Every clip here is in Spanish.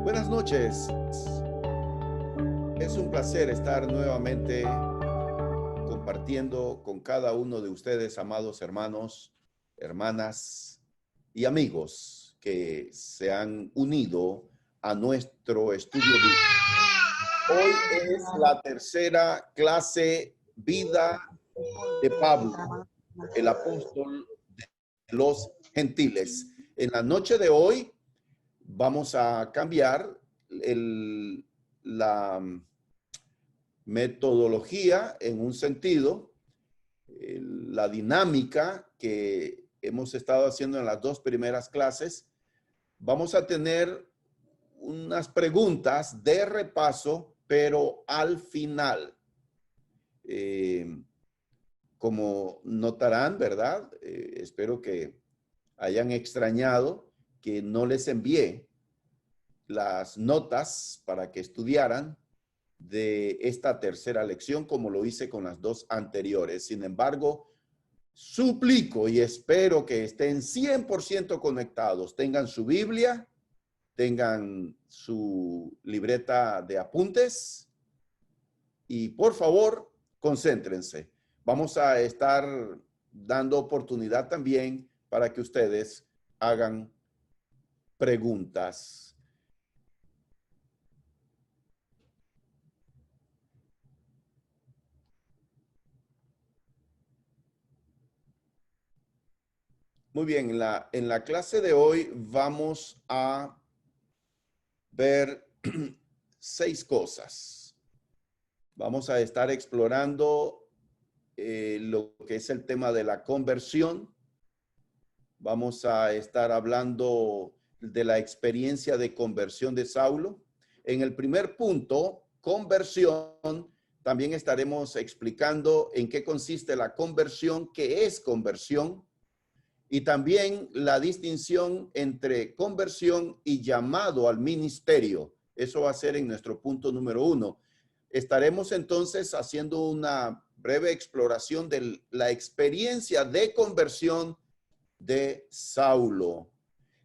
Buenas noches. Es un placer estar nuevamente compartiendo con cada uno de ustedes, amados hermanos, hermanas y amigos que se han unido a nuestro estudio bíblico. Hoy es la tercera clase Vida de Pablo, el apóstol de los gentiles. En la noche de hoy vamos a cambiar la metodología en un sentido, la dinámica que hemos estado haciendo en las dos primeras clases. Vamos a tener unas preguntas de repaso, pero al final. Como notarán, ¿verdad? Espero que hayan extrañado que no les envié las notas para que estudiaran de esta tercera lección como lo hice con las dos anteriores. Sin embargo, suplico y espero que estén 100% conectados, tengan su Biblia, tengan su libreta de apuntes y por favor, concéntrense. Vamos a estar dando oportunidad también para que ustedes hagan preguntas. Muy bien, en la clase de hoy vamos a ver 6 cosas. Vamos a estar explorando lo que es el tema de la conversión. Vamos a estar hablando de la experiencia de conversión de Saulo. En el primer punto, conversión, también estaremos explicando en qué consiste la conversión, qué es conversión, y también la distinción entre conversión y llamado al ministerio. Eso va a ser en nuestro punto número 1. Estaremos entonces haciendo una breve exploración de la experiencia de conversión de Saulo.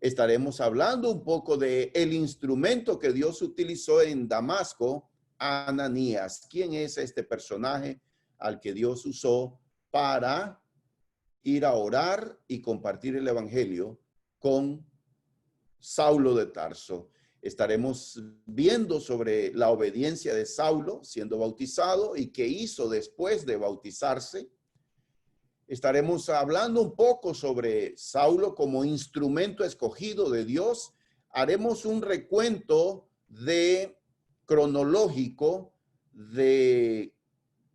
Estaremos hablando un poco de el instrumento que Dios utilizó en Damasco, Ananías. ¿Quién es este personaje al que Dios usó para ir a orar y compartir el evangelio con Saulo de Tarso? Estaremos viendo sobre la obediencia de Saulo siendo bautizado y qué hizo después de bautizarse. Estaremos hablando un poco sobre Saulo como instrumento escogido de Dios. Haremos un recuento cronológico de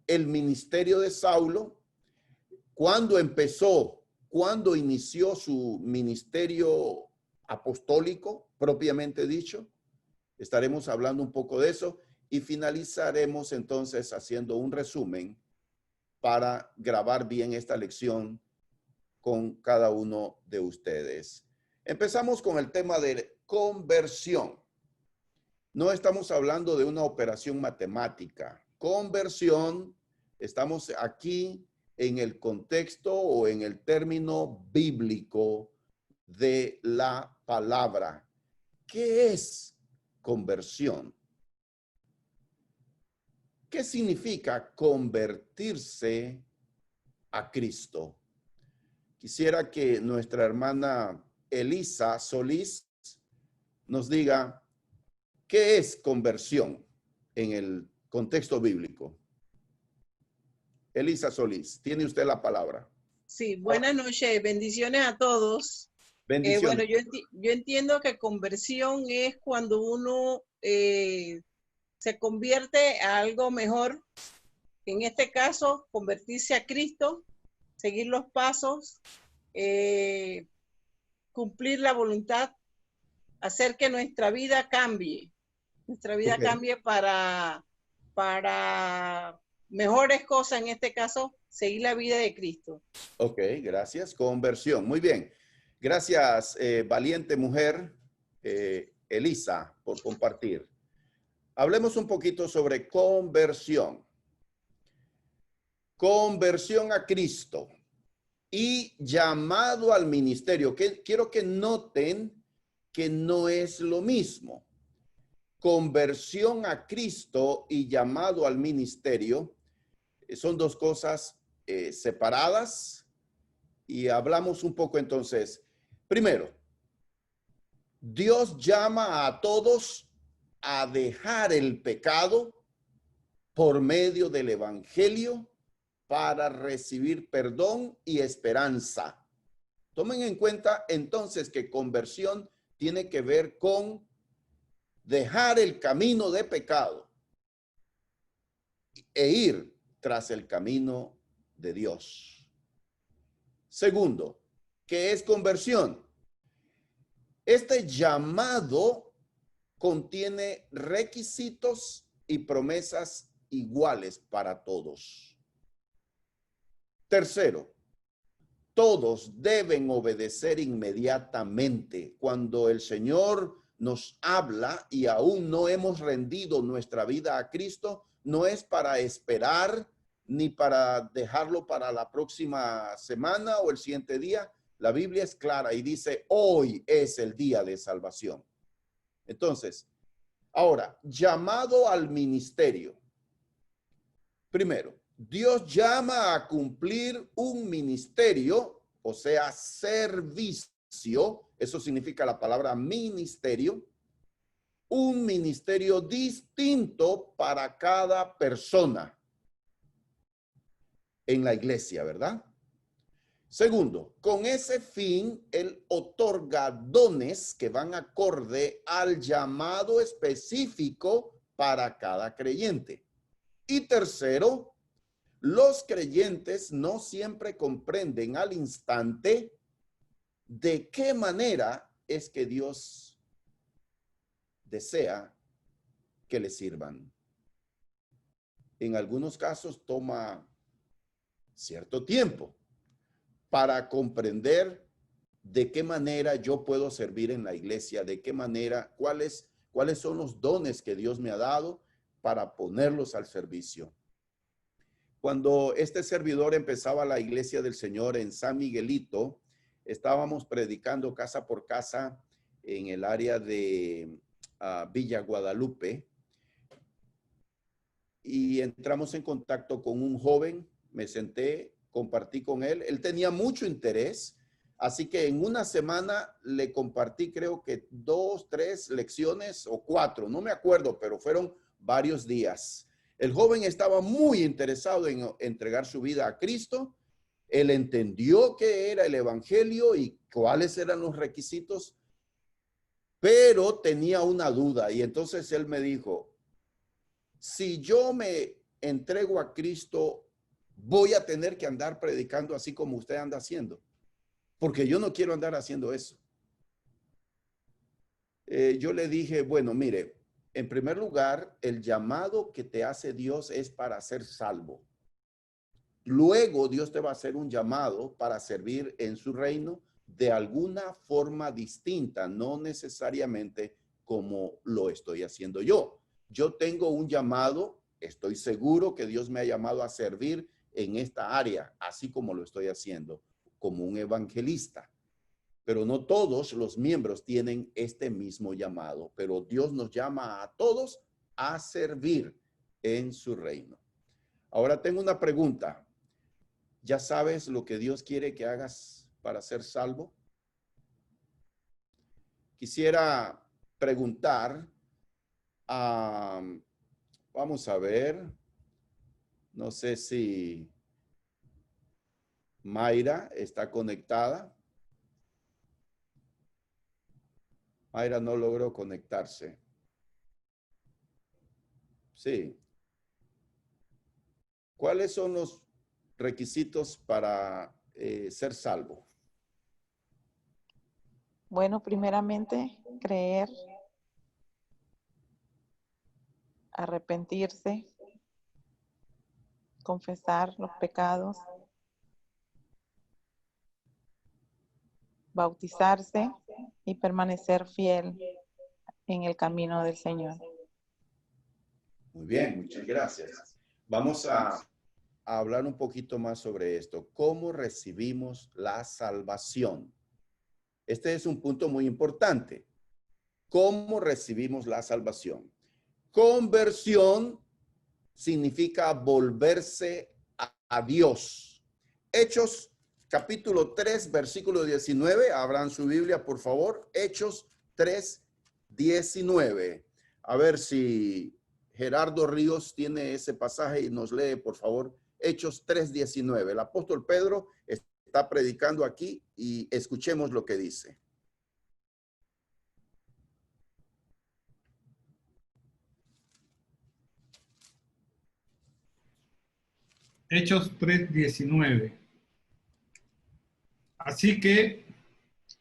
el ministerio de Saulo, cuándo empezó, cuándo inició su ministerio apostólico, propiamente dicho. Estaremos hablando un poco de eso y finalizaremos entonces haciendo un resumen para grabar bien esta lección con cada uno de ustedes. Empezamos con el tema de conversión. No estamos hablando de una operación matemática. Conversión, estamos aquí en el contexto o en el término bíblico de la palabra. ¿Qué es conversión? ¿Qué significa convertirse a Cristo? Quisiera que nuestra hermana Elisa Solís nos diga qué es conversión en el contexto bíblico. Elisa Solís, tiene usted la palabra. Sí, buenas noches, bendiciones a todos. Bendiciones. Bueno, yo entiendo que conversión es cuando uno se convierte a algo mejor. En este caso, convertirse a Cristo, seguir los pasos, cumplir la voluntad, hacer que nuestra vida cambie. Nuestra vida cambie para mejores cosas, en este caso, seguir la vida de Cristo. Ok, gracias. Conversión. Muy bien. Gracias, valiente mujer, Elisa, por compartir. Hablemos un poquito sobre conversión. Conversión a Cristo y llamado al ministerio. Quiero que noten que no es lo mismo. conversión a Cristo y llamado al ministerio son dos cosas separadas, y hablamos un poco entonces. Primero, Dios llama a todos a dejar el pecado por medio del evangelio para recibir perdón y esperanza. Tomen en cuenta entonces que conversión tiene que ver con dejar el camino de pecado e ir tras el camino de Dios. Segundo, ¿qué es conversión? Este llamado contiene requisitos y promesas iguales para todos. Tercero, todos deben obedecer inmediatamente. Cuando el Señor nos habla y aún no hemos rendido nuestra vida a Cristo, no es para esperar ni para dejarlo para la próxima semana o el siguiente día. La Biblia es clara y dice, hoy es el día de salvación. Entonces, ahora, llamado al ministerio. Primero, Dios llama a cumplir un ministerio, o sea, servicio. Eso significa la palabra ministerio. Un ministerio distinto para cada persona en la iglesia, ¿verdad? Segundo, con ese fin, Él otorga dones que van acorde al llamado específico para cada creyente. Y tercero, los creyentes no siempre comprenden al instante de qué manera es que Dios desea que le sirvan. En algunos casos toma cierto tiempo para comprender de qué manera yo puedo servir en la iglesia, de qué manera, cuáles son los dones que Dios me ha dado para ponerlos al servicio. Cuando este servidor empezaba la iglesia del Señor en San Miguelito, estábamos predicando casa por casa en el área de Villa Guadalupe, y entramos en contacto con un joven. Me senté, compartí con él. Él tenía mucho interés, así que en una semana le compartí, creo que 2, 3 lecciones o 4, no me acuerdo, pero fueron varios días. El joven estaba muy interesado en entregar su vida a Cristo. Él entendió qué era el evangelio y cuáles eran los requisitos, pero tenía una duda, y entonces él me dijo, si yo me entrego a Cristo, voy a tener que andar predicando así como usted anda haciendo, porque yo no quiero andar haciendo eso. Yo le dije, bueno, mire, en primer lugar, el llamado que te hace Dios es para ser salvo. Luego Dios te va a hacer un llamado para servir en su reino de alguna forma distinta, no necesariamente como lo estoy haciendo yo. Yo tengo un llamado, estoy seguro que Dios me ha llamado a servir en esta área, así como lo estoy haciendo, como un evangelista. Pero no todos los miembros tienen este mismo llamado, pero Dios nos llama a todos a servir en su reino. Ahora tengo una pregunta. ¿Ya sabes lo que Dios quiere que hagas para ser salvo? Quisiera preguntar, vamos a ver, no sé si Mayra está conectada. Mayra no logró conectarse. Sí. ¿Cuáles son los requisitos para ser salvo? Bueno, primeramente, creer, arrepentirse, confesar los pecados, bautizarse y permanecer fiel en el camino del Señor. Muy bien, muchas gracias. Vamos a hablar un poquito más sobre esto. ¿Cómo recibimos la salvación? Este es un punto muy importante. cómo recibimos la salvación. Conversión significa volverse a Dios. Hechos capítulo 3, versículo 19. Abran su Biblia, por favor. Hechos 3, 19. A ver si Gerardo Ríos tiene ese pasaje y nos lee, por favor. Hechos 3, 19. El apóstol Pedro está predicando aquí y escuchemos lo que dice. Hechos 3:19. Así que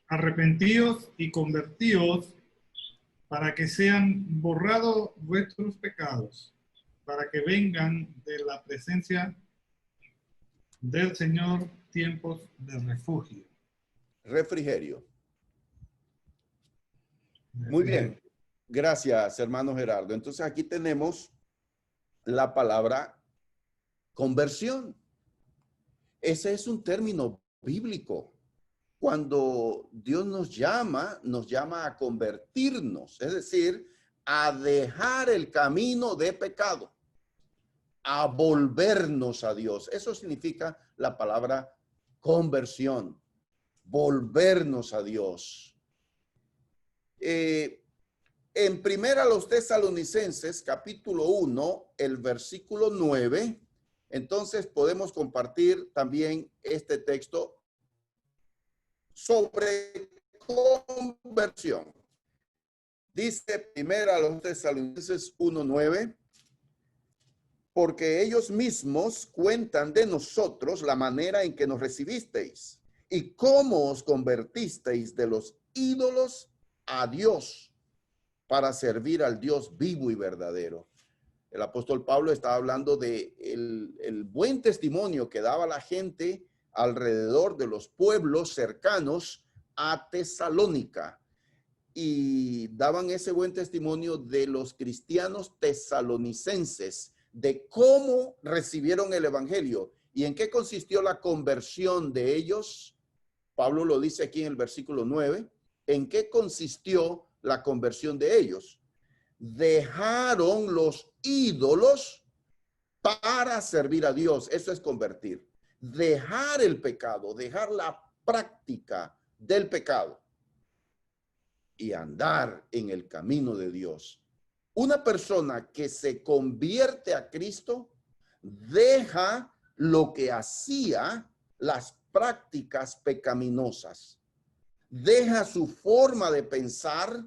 arrepentíos y convertíos para que sean borrados vuestros pecados, para que vengan de la presencia del Señor tiempos de refugio. Refrigerio. Muy bien. Gracias, hermano Gerardo. Entonces aquí tenemos la palabra conversión. Ese es un término bíblico. Cuando Dios nos llama a convertirnos, es decir, a dejar el camino de pecado, a volvernos a Dios. Eso significa la palabra conversión, volvernos a Dios. En primera a los Tesalonicenses, capítulo 1, el versículo 9, entonces podemos compartir también este texto sobre conversión. Dice primera a los Tesalonicenses 1:9, porque ellos mismos cuentan de nosotros la manera en que nos recibisteis y cómo os convertisteis de los ídolos a Dios para servir al Dios vivo y verdadero. El apóstol Pablo estaba hablando de el buen testimonio que daba la gente alrededor de los pueblos cercanos a Tesalónica, y daban ese buen testimonio de los cristianos tesalonicenses, de cómo recibieron el evangelio y en qué consistió la conversión de ellos. Pablo lo dice aquí en el versículo 9, ¿en qué consistió la conversión de ellos? Dejaron los ídolos para servir a Dios. Eso es convertir. Dejar el pecado, dejar la práctica del pecado y andar en el camino de Dios. Una persona que se convierte a Cristo deja lo que hacía, las prácticas pecaminosas. Deja su forma de pensar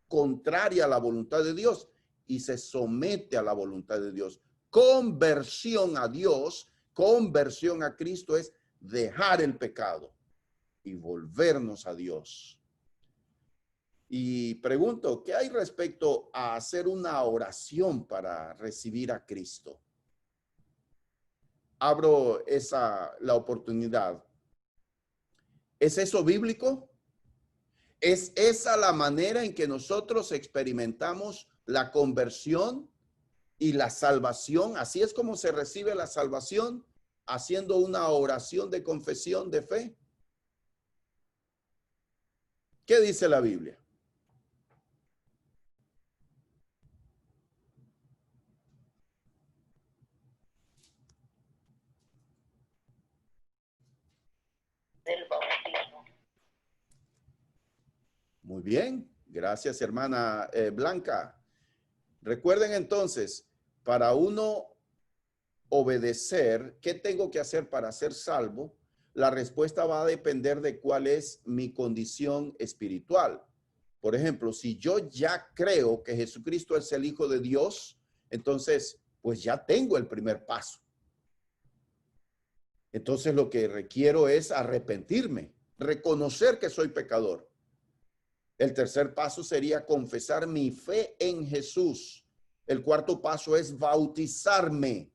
contraria a la voluntad de Dios y se somete a la voluntad de Dios. Conversión a Dios, conversión a Cristo es dejar el pecado y volvernos a Dios. Y pregunto, ¿qué hay respecto a hacer una oración para recibir a Cristo? Abro la oportunidad. ¿Es eso bíblico? ¿Es esa la manera en que nosotros experimentamos la conversión y la salvación? ¿Así es como se recibe la salvación? ¿Haciendo una oración de confesión de fe? ¿Qué dice la Biblia? Muy bien, gracias hermana Blanca. Recuerden entonces, para uno obedecer, ¿qué tengo que hacer para ser salvo? La respuesta va a depender de cuál es mi condición espiritual. Por ejemplo, si yo ya creo que Jesucristo es el Hijo de Dios, entonces, pues ya tengo el primer paso. Entonces lo que requiero es arrepentirme, reconocer que soy pecador. El tercer paso sería confesar mi fe en Jesús. El cuarto paso es bautizarme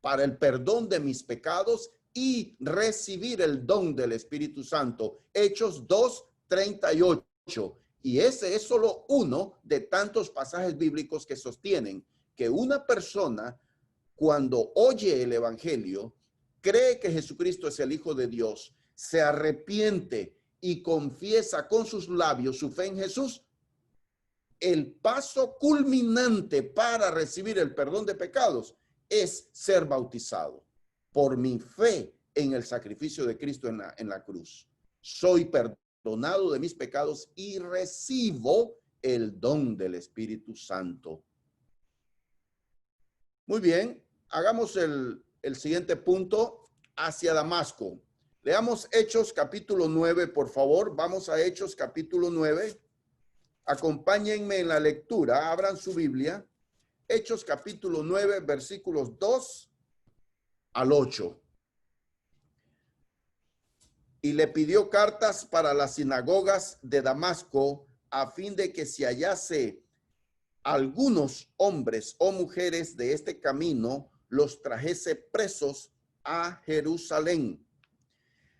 para el perdón de mis pecados y recibir el don del Espíritu Santo. Hechos 2:38. Y ese es solo uno de tantos pasajes bíblicos que sostienen que una persona, cuando oye el evangelio, cree que Jesucristo es el Hijo de Dios, se arrepiente y confiesa con sus labios su fe en Jesús, el paso culminante para recibir el perdón de pecados es ser bautizado por mi fe en el sacrificio de Cristo en la cruz. Soy perdonado de mis pecados y recibo el don del Espíritu Santo. Muy bien, hagamos el siguiente punto, hacia Damasco. Leamos Hechos capítulo 9, por favor. Vamos a Hechos capítulo 9. Acompáñenme en la lectura, abran su Biblia. Hechos capítulo 9, versículos 2 al 8. Y le pidió cartas para las sinagogas de Damasco, a fin de que si hallase algunos hombres o mujeres de este camino, los trajese presos a Jerusalén.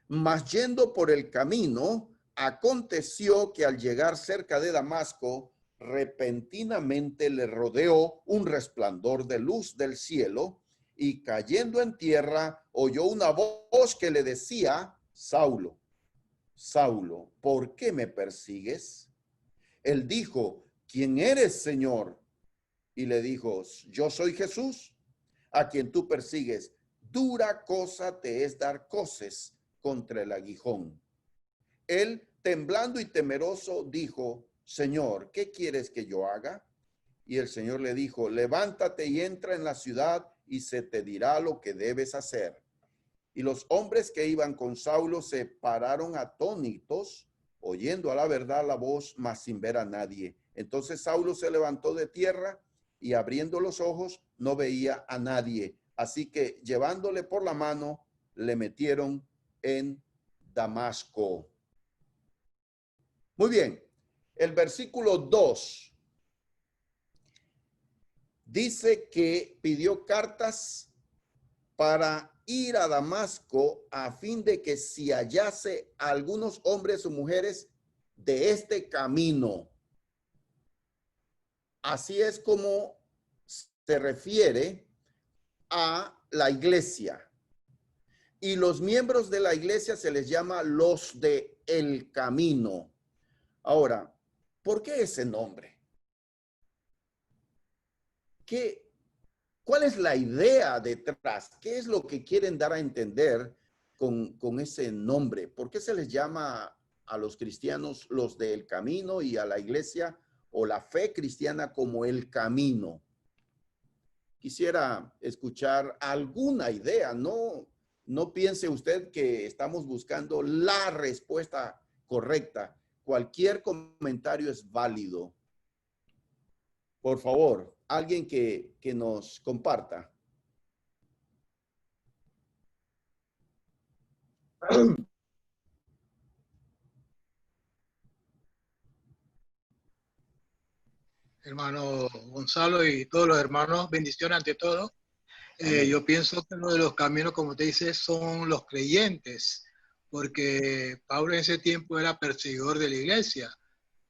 Mas yendo por el camino, aconteció que al llegar cerca de Damasco, repentinamente le rodeó un resplandor de luz del cielo, y cayendo en tierra, oyó una voz que le decía: Saulo, Saulo, ¿por qué me persigues? Él dijo: ¿quién eres, Señor? Y le dijo: yo soy Jesús, a quien tú persigues. Dura cosa te es dar coces contra el aguijón. Él, temblando y temeroso, dijo: Señor, ¿qué quieres que yo haga? Y el Señor le dijo: levántate y entra en la ciudad, y se te dirá lo que debes hacer. Y los hombres que iban con Saulo se pararon atónitos, oyendo a la verdad la voz, mas sin ver a nadie. Entonces Saulo se levantó de tierra, y abriendo los ojos no veía a nadie. Así que llevándole por la mano, le metieron en Damasco. Muy bien, el versículo 2 dice que pidió cartas para ir a Damasco, a fin de que si hallase a algunos hombres o mujeres de este camino. Así es como se refiere a la iglesia. Y los miembros de la iglesia se les llama los de el camino. Ahora, ¿por qué ese nombre? ¿Cuál es la idea detrás? ¿Qué es lo que quieren dar a entender con ese nombre? ¿Por qué se les llama a los cristianos los del camino y a la iglesia o la fe cristiana como el camino? Quisiera escuchar alguna idea. No piense usted que estamos buscando la respuesta correcta. Cualquier comentario es válido. Por favor, alguien que nos comparta. Hermano Gonzalo y todos los hermanos, bendiciones ante todo. Yo pienso que uno de los caminos, como te dice, son los creyentes, porque Pablo en ese tiempo era perseguidor de la iglesia.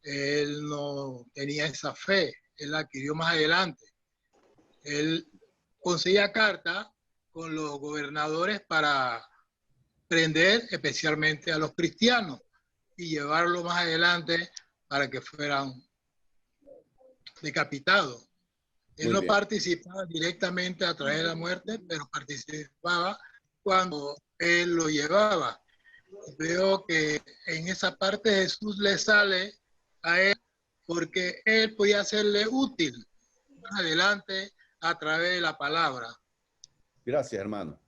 Él no tenía esa fe, él la adquirió más adelante. Él conseguía cartas con los gobernadores para prender especialmente a los cristianos y llevarlo más adelante para que fueran decapitados. Él no participaba directamente a través de la muerte, pero participaba cuando él lo llevaba. Veo que en esa parte Jesús le sale a él porque él podía serle útil más adelante a través de la palabra. Gracias, hermano.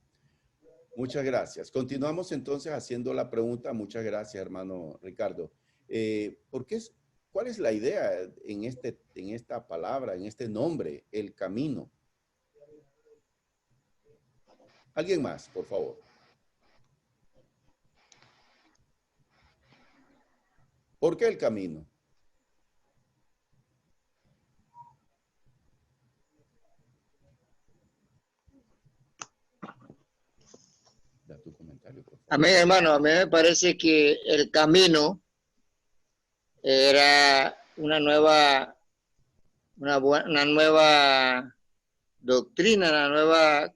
Muchas gracias. Continuamos entonces haciendo la pregunta. Muchas gracias, hermano Ricardo. ¿Cuál es la idea en esta palabra, en este nombre, el camino? ¿Alguien más, por favor? ¿Por qué el camino? Da tu comentario, por favor. Amén, hermano. A mí me parece que el camino era una nueva doctrina, una nueva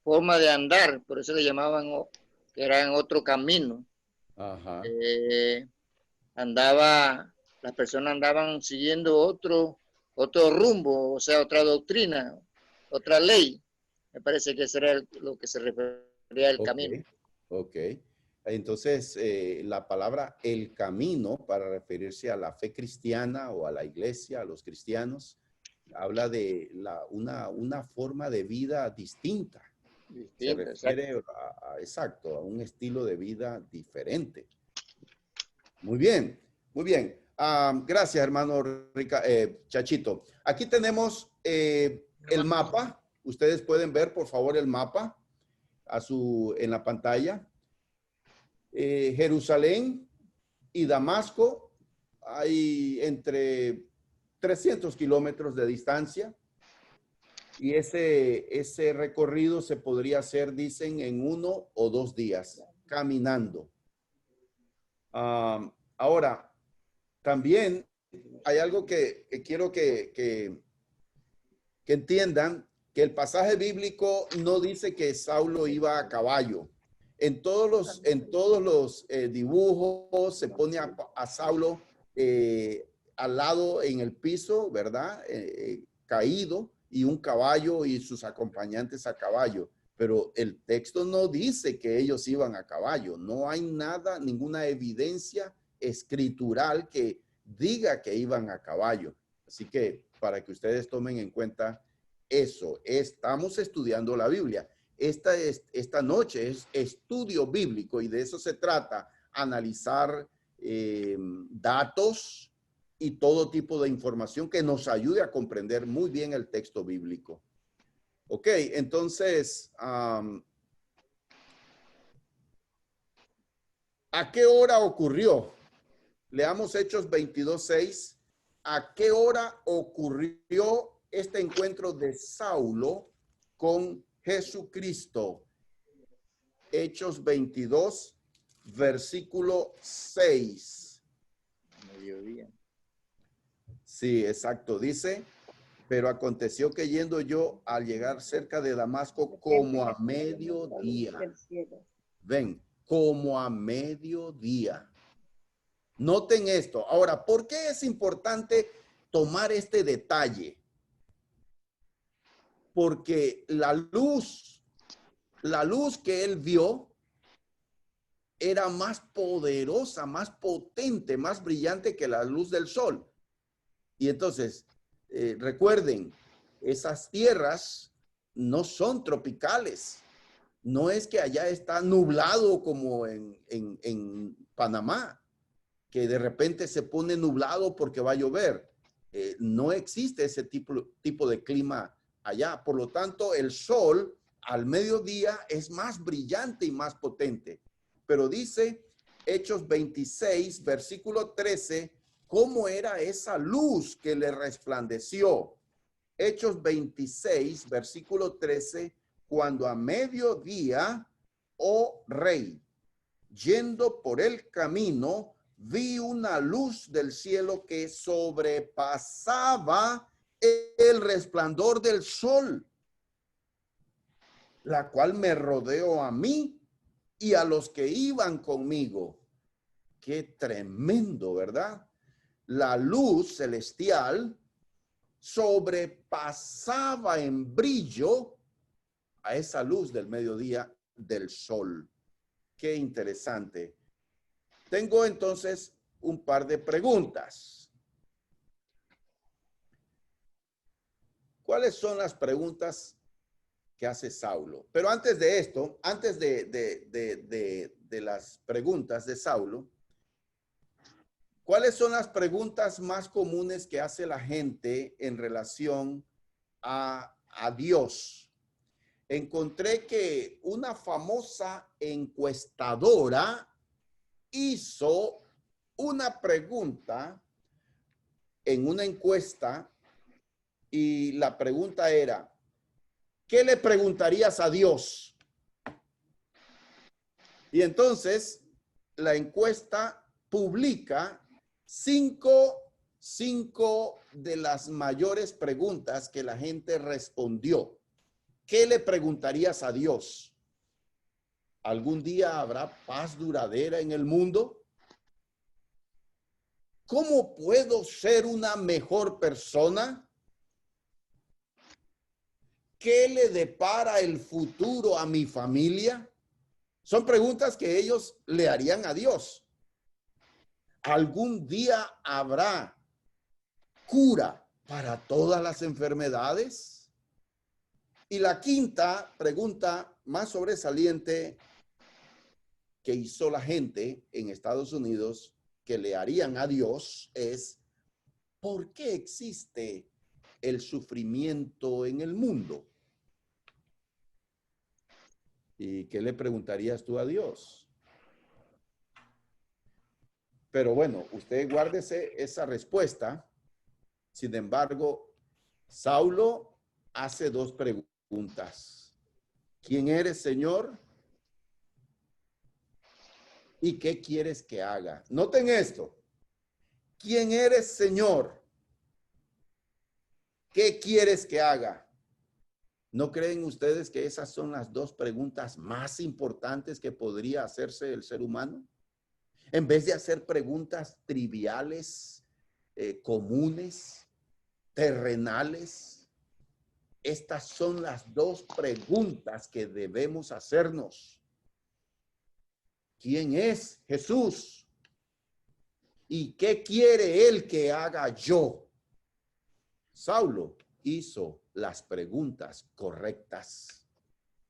forma de andar, por eso le llamaban que era en otro camino. Ajá. Andaba las personas andaban siguiendo otro rumbo, o sea, otra doctrina, otra ley. Me parece que eso era lo que se refería al camino. Ok. Entonces, la palabra el camino, para referirse a la fe cristiana o a la iglesia, a los cristianos, habla de una forma de vida distinta. Se refiere exacto, a un estilo de vida diferente. Muy bien, muy bien. Gracias, hermano Chachito. Aquí tenemos el mapa. Ustedes pueden ver, por favor, el mapa en la pantalla. Jerusalén y Damasco hay entre 300 kilómetros de distancia. Y ese recorrido se podría hacer, dicen, en 1 o 2 días, caminando. Ahora, también hay algo que quiero que entiendan, que el pasaje bíblico no dice que Saulo iba a caballo. En todos los dibujos se pone a Saulo al lado en el piso, ¿verdad? Caído, y un caballo y sus acompañantes a caballo. Pero el texto no dice que ellos iban a caballo. No hay nada, ninguna evidencia escritural que diga que iban a caballo. Así que para que ustedes tomen en cuenta eso, estamos estudiando la Biblia. Esta noche es estudio bíblico y de eso se trata, analizar datos y todo tipo de información que nos ayude a comprender muy bien el texto bíblico. Ok, entonces, ¿a qué hora ocurrió? Leamos Hechos 22:6. ¿A qué hora ocurrió este encuentro de Saulo con Jesucristo? Hechos 22, versículo 6. Mediodía. Sí, exacto. Dice, pero aconteció que yendo yo al llegar cerca de Damasco como a mediodía. Ven, como a mediodía. Noten esto. Ahora, ¿por qué es importante tomar este detalle? Porque la luz que él vio era más poderosa, más potente, más brillante que la luz del sol. Y entonces, recuerden, esas tierras no son tropicales. No es que allá está nublado como en Panamá, que de repente se pone nublado porque va a llover. No existe ese tipo de clima allá. Por lo tanto, el sol al mediodía es más brillante y más potente. Pero dice Hechos 26, versículo 13, ¿cómo era esa luz que le resplandeció? Hechos 26, versículo 13, cuando a mediodía, oh rey, yendo por el camino, vi una luz del cielo que sobrepasaba el resplandor del sol, la cual me rodeó a mí y a los que iban conmigo. Qué tremendo, ¿verdad? La luz celestial sobrepasaba en brillo a esa luz del mediodía del sol. Qué interesante. Tengo entonces un par de preguntas. ¿Cuáles son las preguntas que hace Saulo? Pero antes de esto, antes de las preguntas de Saulo, ¿cuáles son las preguntas más comunes que hace la gente en relación a Dios? Encontré que una famosa encuestadora hizo una pregunta en una encuesta y la pregunta era, ¿qué le preguntarías a Dios? Y entonces la encuesta publica cinco de las mayores preguntas que la gente respondió. ¿Qué le preguntarías a Dios? ¿Algún día habrá paz duradera en el mundo? ¿Cómo puedo ser una mejor persona? ¿Qué le depara el futuro a mi familia? Son preguntas que ellos le harían a Dios. ¿Algún día habrá cura para todas las enfermedades? Y la quinta pregunta más sobresaliente que hizo la gente en Estados Unidos que le harían a Dios es: ¿por qué existe el sufrimiento en el mundo? ¿Y qué le preguntarías tú a Dios? Pero bueno, usted guárdese esa respuesta. Sin embargo, Saulo hace dos preguntas. ¿Quién eres, Señor? ¿Y qué quieres que haga? Noten esto. ¿Quién eres, Señor? ¿Qué quieres que haga? ¿No creen ustedes que esas son las dos preguntas más importantes que podría hacerse el ser humano? En vez de hacer preguntas triviales, comunes, terrenales, estas son las dos preguntas que debemos hacernos. ¿Quién es Jesús? ¿Y qué quiere Él que haga yo? Saulo hizo las preguntas correctas.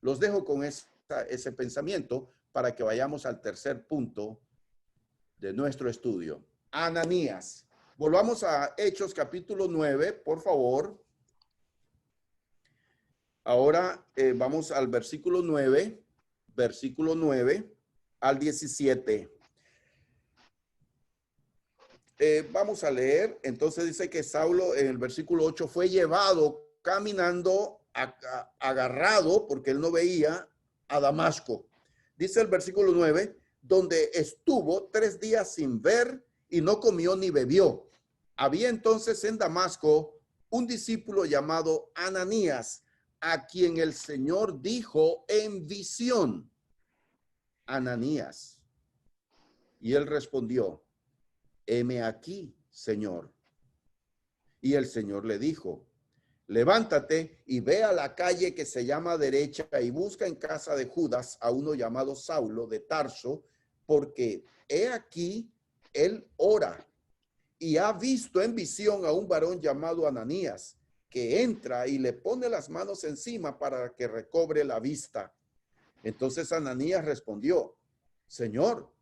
Los dejo con ese pensamiento para que vayamos al tercer punto de nuestro estudio. Ananías. Volvamos a Hechos capítulo 9, por favor. Ahora vamos al versículo 9 al 17. Vamos a leer. Entonces dice que Saulo en el versículo 8 fue llevado caminando, agarrado, porque él no veía, a Damasco. Dice el versículo 9, donde estuvo 3 días sin ver y no comió ni bebió. Había entonces en Damasco un discípulo llamado Ananías, a quien el Señor dijo en visión: Ananías. Y él respondió: heme aquí, Señor. Y el Señor le dijo: levántate y ve a la calle que se llama Derecha y busca en casa de Judas a uno llamado Saulo de Tarso, porque he aquí él ora y ha visto en visión a un varón llamado Ananías, que entra y le pone las manos encima para que recobre la vista. Entonces Ananías respondió: Señor,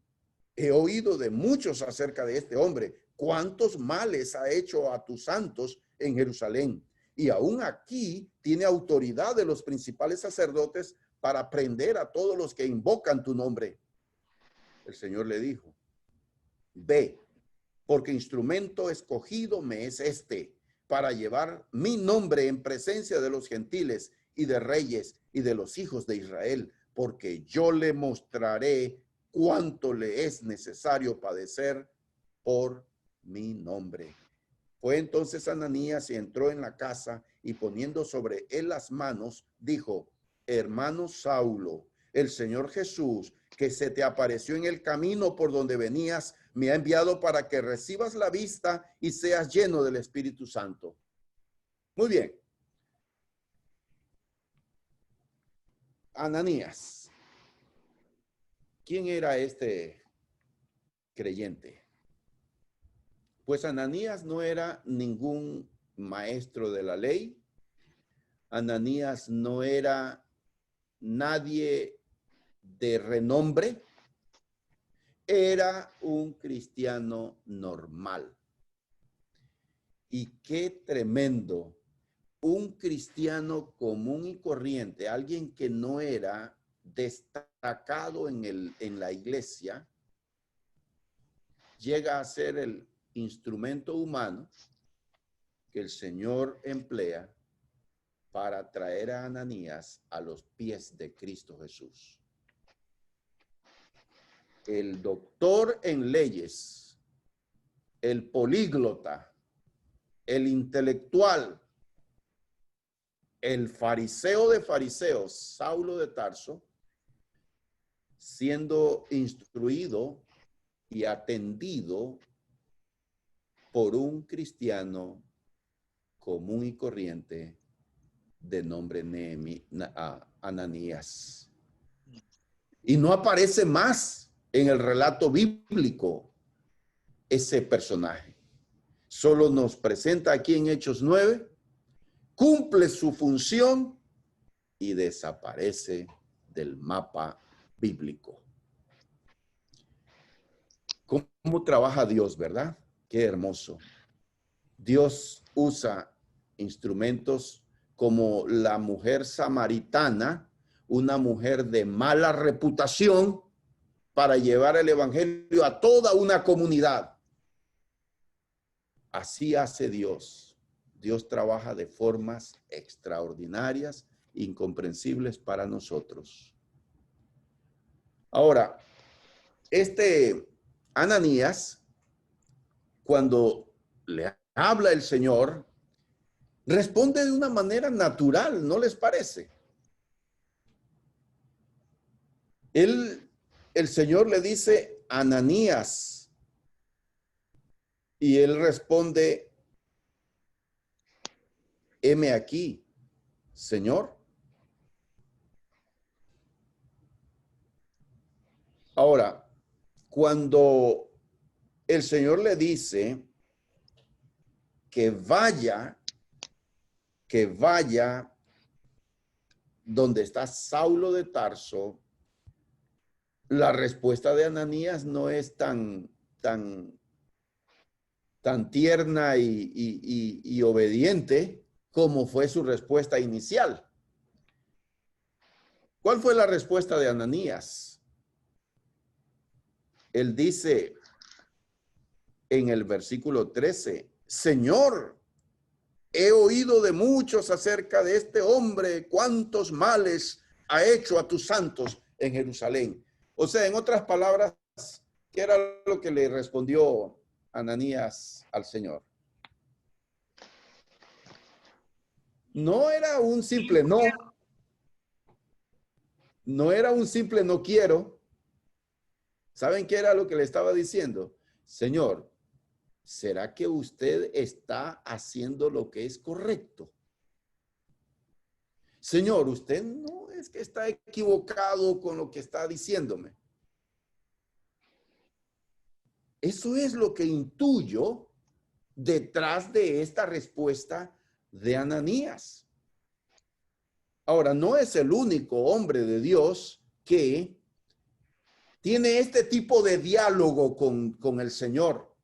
he oído de muchos acerca de este hombre, cuántos males ha hecho a tus santos en Jerusalén. Y aún aquí tiene autoridad de los principales sacerdotes para prender a todos los que invocan tu nombre. El Señor le dijo: ve, porque instrumento escogido me es este, para llevar mi nombre en presencia de los gentiles y de reyes y de los hijos de Israel, porque yo le mostraré cuánto le es necesario padecer por mi nombre. Fue entonces Ananías y entró en la casa y poniendo sobre él las manos, dijo: hermano Saulo, el Señor Jesús, que se te apareció en el camino por donde venías, me ha enviado para que recibas la vista y seas lleno del Espíritu Santo. Muy bien. Ananías. ¿Quién era este creyente? Pues Ananías no era ningún maestro de la ley. Ananías no era nadie de renombre. Era un cristiano normal. Y qué tremendo. Un cristiano común y corriente, alguien que no era destacado en la iglesia, llega a ser el instrumento humano que el Señor emplea para traer a Ananías a los pies de Cristo Jesús. El doctor en leyes, el políglota, el intelectual, el fariseo de fariseos, Saulo de Tarso, siendo instruido y atendido por un cristiano común y corriente de nombre Ananías. Y no aparece más en el relato bíblico ese personaje. Solo nos presenta aquí en Hechos 9, cumple su función y desaparece del mapa bíblico. ¿Cómo trabaja Dios, verdad? Qué hermoso. Dios usa instrumentos como la mujer samaritana, una mujer de mala reputación, para llevar el evangelio a toda una comunidad. Así hace Dios. Dios trabaja de formas extraordinarias, incomprensibles para nosotros. Ahora, Ananías, cuando le habla el Señor, responde de una manera natural, ¿no les parece? El Señor le dice, Ananías, y él responde, heme aquí, Señor. Ahora, cuando el Señor le dice que vaya donde está Saulo de Tarso, la respuesta de Ananías no es tan tierna y obediente como fue su respuesta inicial. ¿Cuál fue la respuesta de Ananías? Él dice en el versículo 13, Señor, he oído de muchos acerca de este hombre, cuántos males ha hecho a tus santos en Jerusalén. O sea, en otras palabras, ¿qué era lo que le respondió Ananías al Señor? No era un simple no. No era un simple no quiero. ¿Saben qué era lo que le estaba diciendo? Señor, ¿será que usted está haciendo lo que es correcto? Señor, usted no es que está equivocado con lo que está diciéndome. Eso es lo que intuyo detrás de esta respuesta de Ananías. Ahora, no es el único hombre de Dios que tiene este tipo de diálogo con el Señor.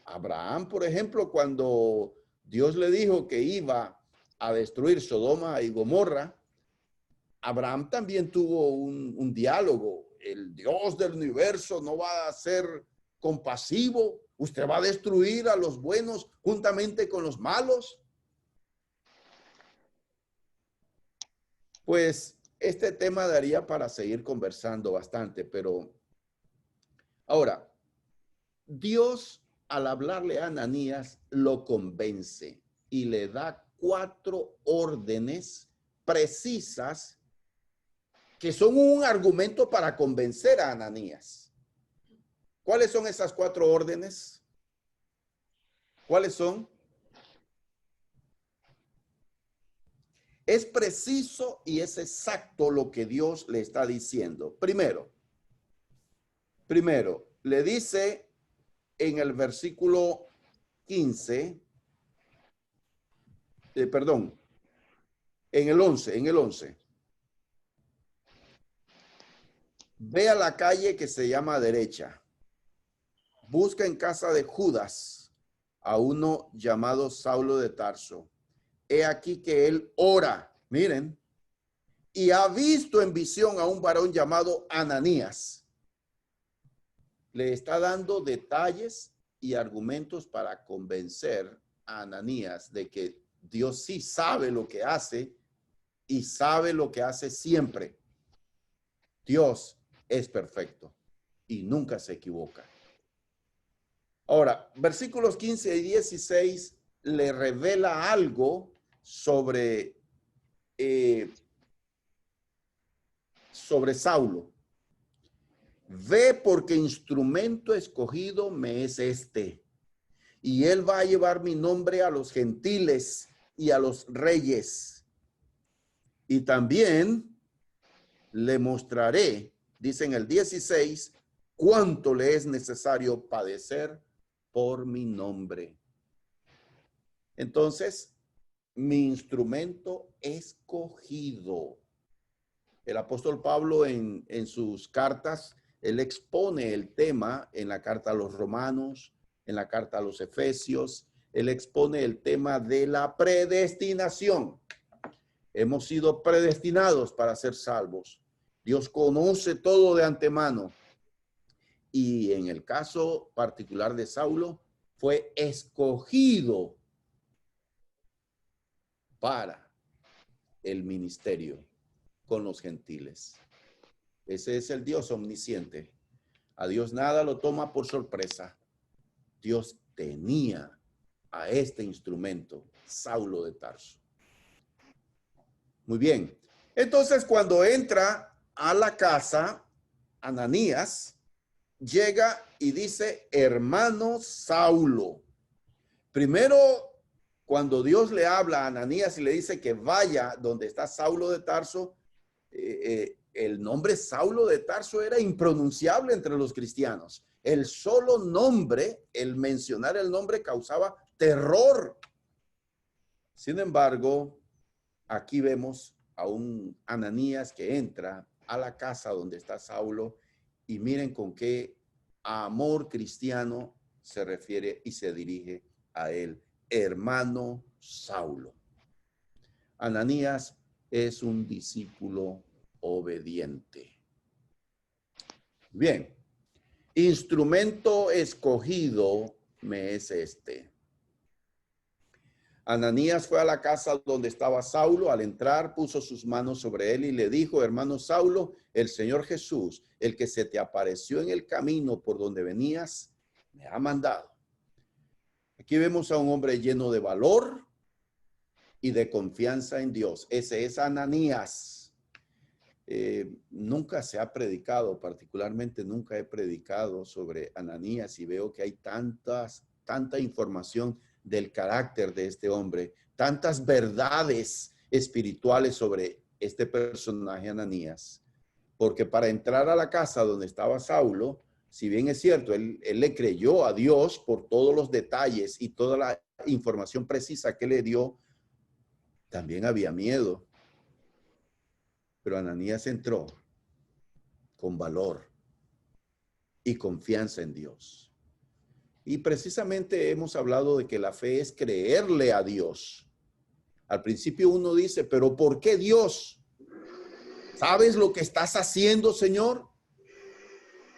Abraham, por ejemplo, cuando Dios le dijo que iba a destruir Sodoma y Gomorra, Abraham también tuvo un diálogo. El Dios del universo no va a ser compasivo. Usted va a destruir a los buenos juntamente con los malos. Pues este tema daría para seguir conversando bastante, pero ahora, Dios al hablarle a Ananías lo convence y le da 4 órdenes precisas que son un argumento para convencer a Ananías. ¿Cuáles son esas 4 órdenes? ¿Cuáles son? Es preciso y es exacto lo que Dios le está diciendo. Primero, le dice en el versículo 15, en el 11. Ve a la calle que se llama derecha. Busca en casa de Judas a uno llamado Saulo de Tarso. He aquí que él ora, miren, y ha visto en visión a un varón llamado Ananías. Le está dando detalles y argumentos para convencer a Ananías de que Dios sí sabe lo que hace y sabe lo que hace siempre. Dios es perfecto y nunca se equivoca. Ahora, versículos 15 y 16 le revela algo sobre Saulo. ve porque instrumento escogido me es este. Y él va a llevar mi nombre a los gentiles y a los reyes. Y también le mostraré, dice en el 16, cuánto le es necesario padecer por mi nombre. Entonces, mi instrumento escogido. El apóstol Pablo en sus cartas, él expone el tema en la carta a los Romanos, en la carta a los Efesios, él expone el tema de la predestinación. Hemos sido predestinados para ser salvos. Dios conoce todo de antemano. Y en el caso particular de Saulo, fue escogido para el ministerio con los gentiles. Ese es el Dios omnisciente. A Dios nada lo toma por sorpresa. Dios tenía a este instrumento, Saulo de Tarso. Muy bien. Entonces, cuando entra a la casa, Ananías llega y dice, hermano Saulo. Primero, cuando Dios le habla a Ananías y le dice que vaya donde está Saulo de Tarso, el nombre Saulo de Tarso era impronunciable entre los cristianos. El solo nombre, el mencionar el nombre causaba terror. Sin embargo, aquí vemos a un Ananías que entra a la casa donde está Saulo y miren con qué amor cristiano se refiere y se dirige a él. Hermano Saulo. Ananías es un discípulo obediente. Bien. Instrumento escogido me es este. Ananías fue a la casa donde estaba Saulo. Al entrar, puso sus manos sobre él y le dijo, hermano Saulo, el Señor Jesús, el que se te apareció en el camino por donde venías, me ha mandado. Aquí vemos a un hombre lleno de valor y de confianza en Dios. Ese es Ananías. Nunca se ha predicado, particularmente nunca he predicado sobre Ananías y veo que hay tanta información del carácter de este hombre, tantas verdades espirituales sobre este personaje Ananías, porque para entrar a la casa donde estaba Saulo, si bien es cierto, él le creyó a Dios por todos los detalles y toda la información precisa que le dio, también había miedo. Pero Ananías entró con valor y confianza en Dios. Y precisamente hemos hablado de que la fe es creerle a Dios. Al principio uno dice, pero ¿por qué Dios? ¿Sabes lo que estás haciendo, Señor?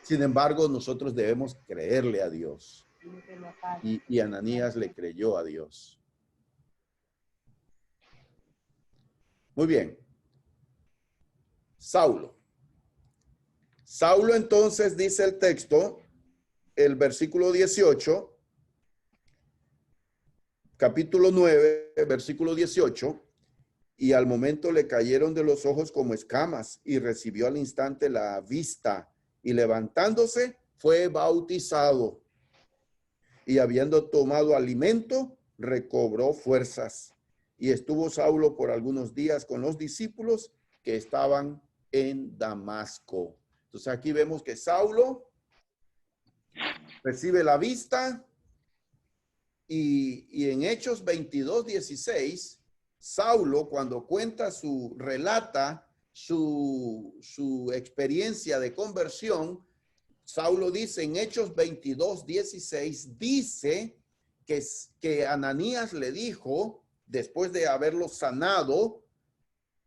Sin embargo, nosotros debemos creerle a Dios. Y Ananías le creyó a Dios. Muy bien. Saulo. Saulo entonces dice el texto, el versículo 18, capítulo 9, versículo 18, y al momento le cayeron de los ojos como escamas y recibió al instante la vista y levantándose fue bautizado y habiendo tomado alimento recobró fuerzas y estuvo Saulo por algunos días con los discípulos que estaban en Damasco. Entonces aquí vemos que Saulo recibe la vista y en Hechos 22:16, Saulo cuando cuenta relata su experiencia de conversión, Saulo dice en Hechos 22:16, dice que Ananías le dijo, después de haberlo sanado,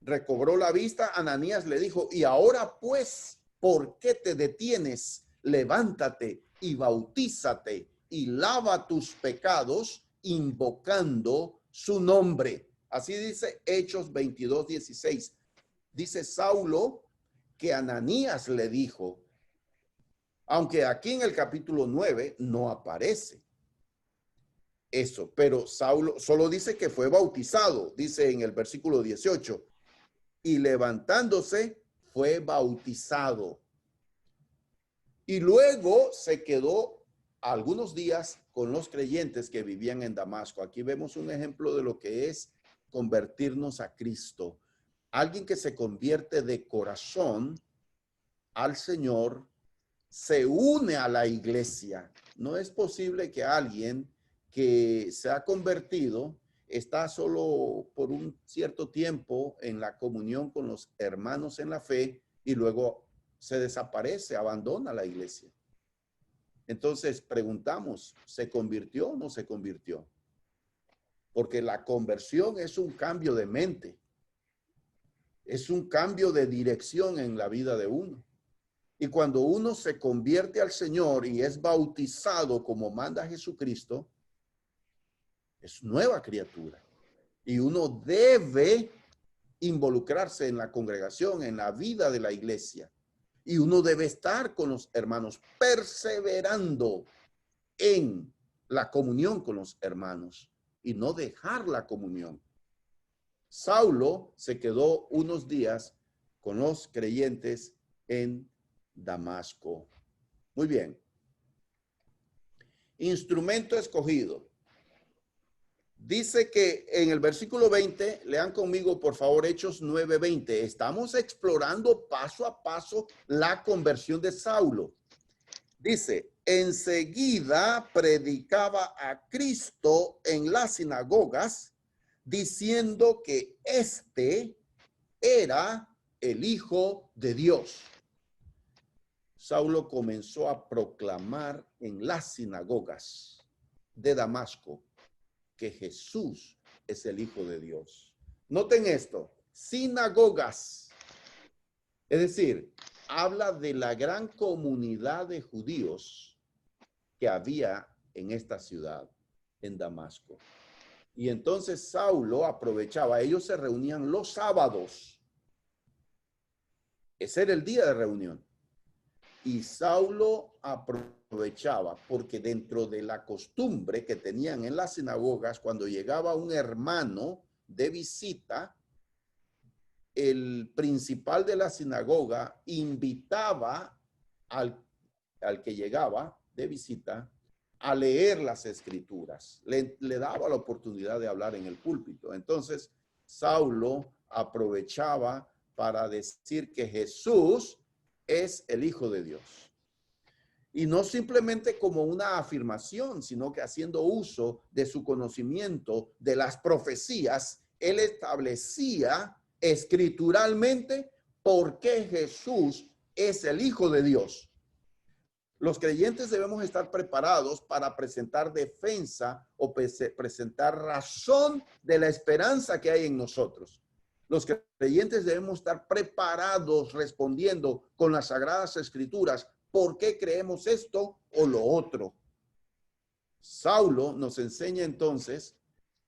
recobró la vista, Ananías le dijo, y ahora pues, ¿por qué te detienes? Levántate y bautízate y lava tus pecados invocando su nombre. Así dice Hechos 22:16. Dice Saulo que Ananías le dijo, aunque aquí en el capítulo 9 no aparece eso, pero Saulo solo dice que fue bautizado, dice en el versículo 18. Y levantándose fue bautizado. Y luego se quedó algunos días con los creyentes que vivían en Damasco. Aquí vemos un ejemplo de lo que es convertirnos a Cristo. Alguien que se convierte de corazón al Señor se une a la iglesia. No es posible que alguien que se ha convertido está solo por un cierto tiempo en la comunión con los hermanos en la fe y luego se desaparece, abandona la iglesia. Entonces preguntamos, ¿se convirtió o no se convirtió? Porque la conversión es un cambio de mente. Es un cambio de dirección en la vida de uno. Y cuando uno se convierte al Señor y es bautizado como manda Jesucristo, es nueva criatura. Y uno debe involucrarse en la congregación, en la vida de la iglesia. Y uno debe estar con los hermanos, perseverando en la comunión con los hermanos y no dejar la comunión. Saulo se quedó unos días con los creyentes en Damasco. Muy bien. Instrumento escogido. Dice que en el versículo 20, lean conmigo por favor Hechos 9:20. Estamos explorando paso a paso la conversión de Saulo. Dice, enseguida predicaba a Cristo en las sinagogas, diciendo que éste era el Hijo de Dios. Saulo comenzó a proclamar en las sinagogas de Damasco que Jesús es el Hijo de Dios. Noten esto, sinagogas. Es decir, habla de la gran comunidad de judíos que había en esta ciudad, en Damasco. Y entonces Saulo aprovechaba, ellos se reunían los sábados. Ese era el día de reunión. Y Saulo aprovechaba porque dentro de la costumbre que tenían en las sinagogas, cuando llegaba un hermano de visita, el principal de la sinagoga invitaba al que llegaba de visita a leer las escrituras. Le daba la oportunidad de hablar en el púlpito. Entonces, Saulo aprovechaba para decir que Jesús es el Hijo de Dios. Y no simplemente como una afirmación, sino que haciendo uso de su conocimiento de las profecías, él establecía escrituralmente por qué Jesús es el Hijo de Dios. Los creyentes debemos estar preparados para presentar defensa o presentar razón de la esperanza que hay en nosotros. Los creyentes debemos estar preparados respondiendo con las Sagradas Escrituras por qué creemos esto o lo otro. Saulo nos enseña entonces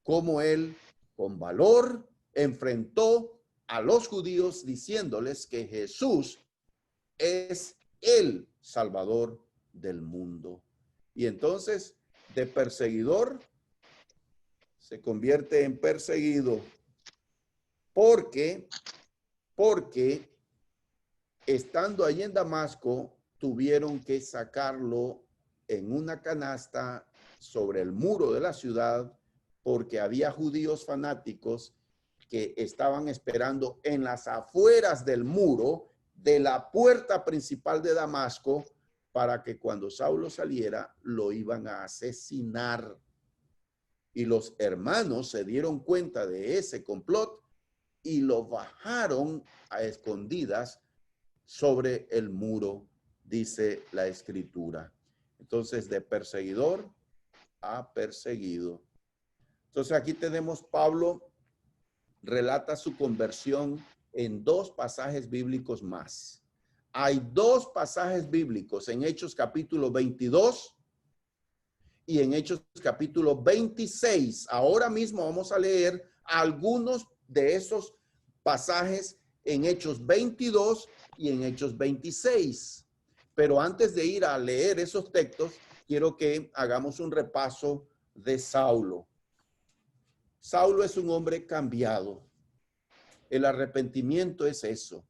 cómo él con valor enfrentó a los judíos diciéndoles que Jesús es el Salvador del mundo. Y entonces de perseguidor se convierte en perseguido. Porque estando allí en Damasco, tuvieron que sacarlo en una canasta sobre el muro de la ciudad, porque había judíos fanáticos que estaban esperando en las afueras del muro de la puerta principal de Damasco, para que cuando Saulo saliera, lo iban a asesinar. Y los hermanos se dieron cuenta de ese complot y lo bajaron a escondidas sobre el muro, dice la Escritura. Entonces, de perseguidor a perseguido. Entonces, aquí tenemos Pablo relata su conversión en dos pasajes bíblicos más. Hay dos pasajes bíblicos en Hechos capítulo 22 y en Hechos capítulo 26. Ahora mismo vamos a leer algunos de esos pasajes en Hechos 22 y en Hechos 26. Pero antes de ir a leer esos textos, quiero que hagamos un repaso de Saulo. Saulo es un hombre cambiado. El arrepentimiento es eso.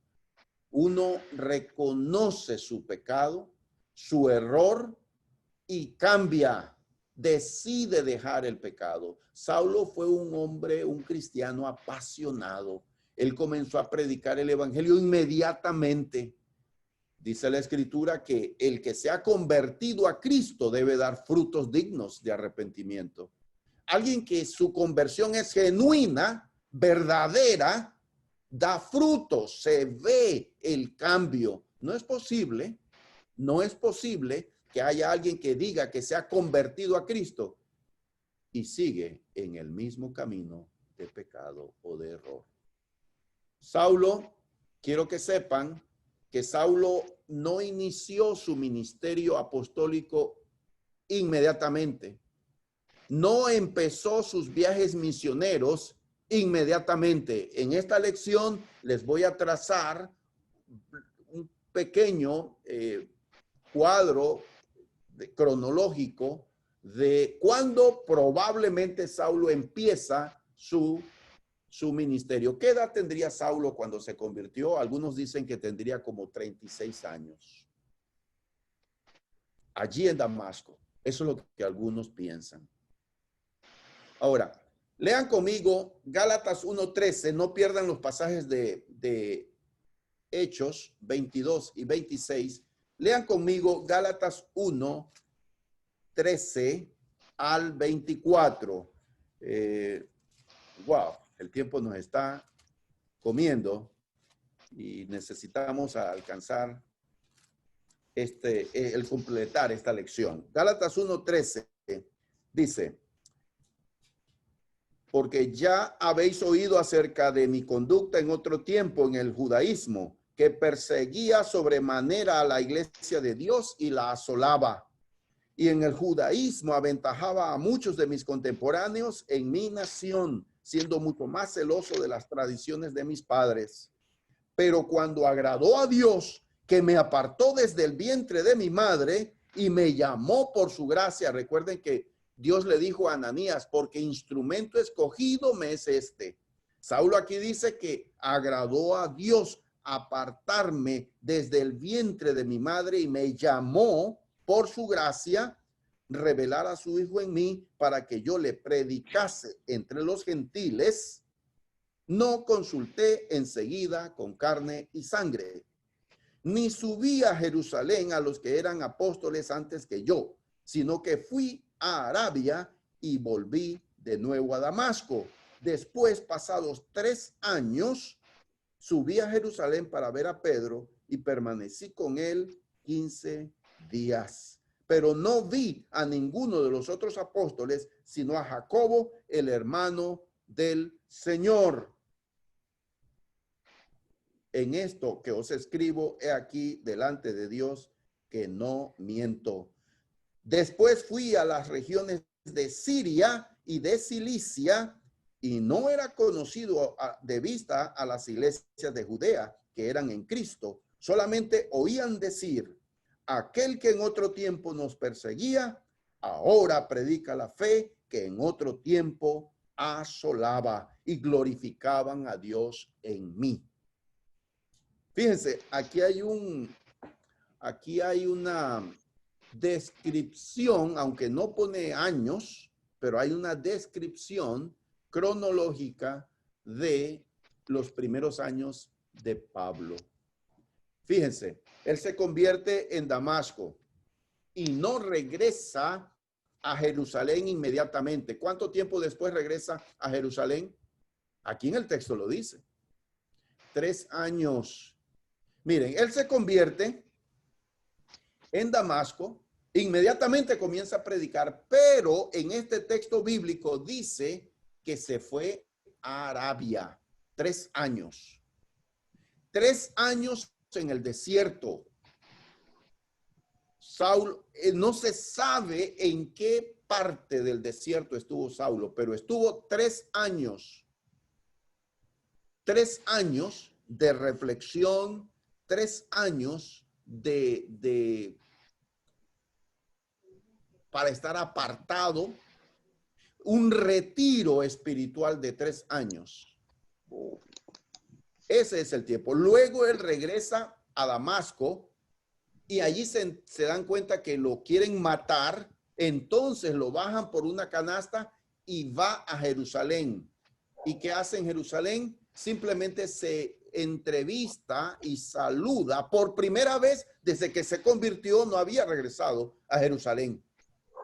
Uno reconoce su pecado, su error y cambia, decide dejar el pecado. Saulo fue un hombre, un cristiano apasionado. Él comenzó a predicar el evangelio inmediatamente. Dice la escritura que el que se ha convertido a Cristo debe dar frutos dignos de arrepentimiento. Alguien que su conversión es genuina, verdadera, da frutos, se ve el cambio. No es posible que haya alguien que diga que se ha convertido a Cristo y sigue en el mismo camino de pecado o de error. Saulo, quiero que sepan que Saulo no inició su ministerio apostólico inmediatamente. No empezó sus viajes misioneros inmediatamente. En esta lección les voy a trazar un pequeño cuadro cronológico de cuándo probablemente Saulo empieza su ministerio. ¿Qué edad tendría Saulo cuando se convirtió? Algunos dicen que tendría como 36 años. Allí en Damasco. Eso es lo que algunos piensan. Ahora, lean conmigo Gálatas 1:13. No pierdan los pasajes de Hechos 22 y 26. Lean conmigo Gálatas 1:13 al 24. Wow, el tiempo nos está comiendo y necesitamos alcanzar el completar esta lección. Gálatas 1:13 dice: porque ya habéis oído acerca de mi conducta en otro tiempo en el judaísmo, que perseguía sobremanera a la iglesia de Dios y la asolaba. Y en el judaísmo aventajaba a muchos de mis contemporáneos en mi nación, siendo mucho más celoso de las tradiciones de mis padres. Pero cuando agradó a Dios, que me apartó desde el vientre de mi madre y me llamó por su gracia. Recuerden que Dios le dijo a Ananías, porque instrumento escogido me es este. Saulo aquí dice que agradó a Dios apartarme desde el vientre de mi madre y me llamó por su gracia, revelar a su Hijo en mí para que yo le predicase entre los gentiles. No consulté enseguida con carne y sangre, ni subí a Jerusalén a los que eran apóstoles antes que yo, sino que fui a Arabia y volví de nuevo a Damasco. Después, pasados 3 años, subí a Jerusalén para ver a Pedro y permanecí con él 15 días. Pero no vi a ninguno de los otros apóstoles, sino a Jacobo, el hermano del Señor. En esto que os escribo, he aquí delante de Dios que no miento. Después fui a las regiones de Siria y de Cilicia y no era conocido de vista a las iglesias de Judea que eran en Cristo. Solamente oían decir: aquel que en otro tiempo nos perseguía, ahora predica la fe que en otro tiempo asolaba, y glorificaban a Dios en mí. Fíjense, aquí hay una descripción, aunque no pone años, pero hay una descripción cronológica de los primeros años de Pablo. Fíjense, él se convierte en Damasco y no regresa a Jerusalén inmediatamente. ¿Cuánto tiempo después regresa a Jerusalén? Aquí en el texto lo dice. 3 años. Miren, él se convierte en Damasco, inmediatamente comienza a predicar, pero en este texto bíblico dice que se fue a Arabia. 3 años. 3 años en el desierto. Saulo, no se sabe en qué parte del desierto estuvo Saulo, pero estuvo 3 años. 3 años de reflexión, 3 años para estar apartado, un retiro espiritual de 3 años. Ese es el tiempo. Luego él regresa a Damasco y allí se dan cuenta que lo quieren matar, entonces lo bajan por una canasta y va a Jerusalén. ¿Y qué hace en Jerusalén? Simplemente se entrevista y saluda. Por primera vez desde que se convirtió, no había regresado a Jerusalén.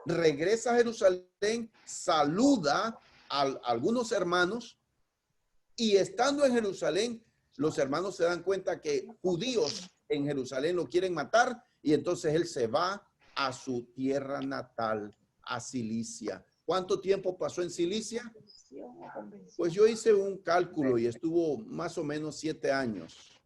Regresa a Jerusalén, saluda a algunos hermanos, y estando en Jerusalén, los hermanos se dan cuenta que judíos en Jerusalén lo quieren matar, y entonces él se va a su tierra natal, a Cilicia. ¿Cuánto tiempo pasó en Cilicia? Pues yo hice un cálculo y estuvo más o menos 7 años.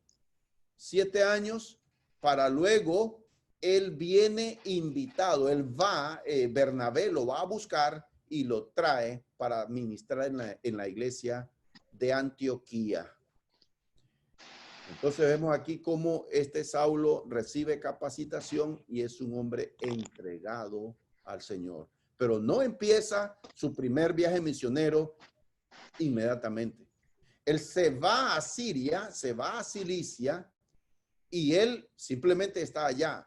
7 años, para luego él viene invitado, él va, Bernabé lo va a buscar y lo trae para ministrar en la iglesia de Antioquía. Entonces vemos aquí cómo este Saulo recibe capacitación y es un hombre entregado al Señor. Pero no empieza su primer viaje misionero inmediatamente. Él se va a Siria, se va a Cilicia, y él simplemente está allá.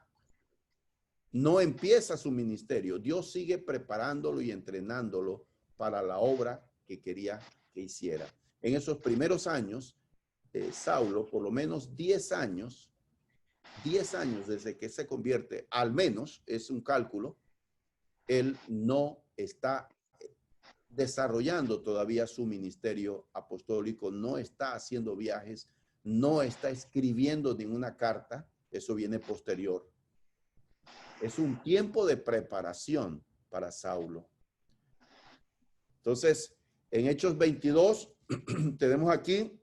No empieza su ministerio. Dios sigue preparándolo y entrenándolo para la obra que quería que hiciera. En esos primeros años, Saulo, por lo menos 10 años desde que se convierte, al menos es un cálculo, él no está desarrollando todavía su ministerio apostólico, no está haciendo viajes, no está escribiendo ninguna carta, eso viene posterior. Es un tiempo de preparación para Saulo. Entonces, en Hechos 22, tenemos aquí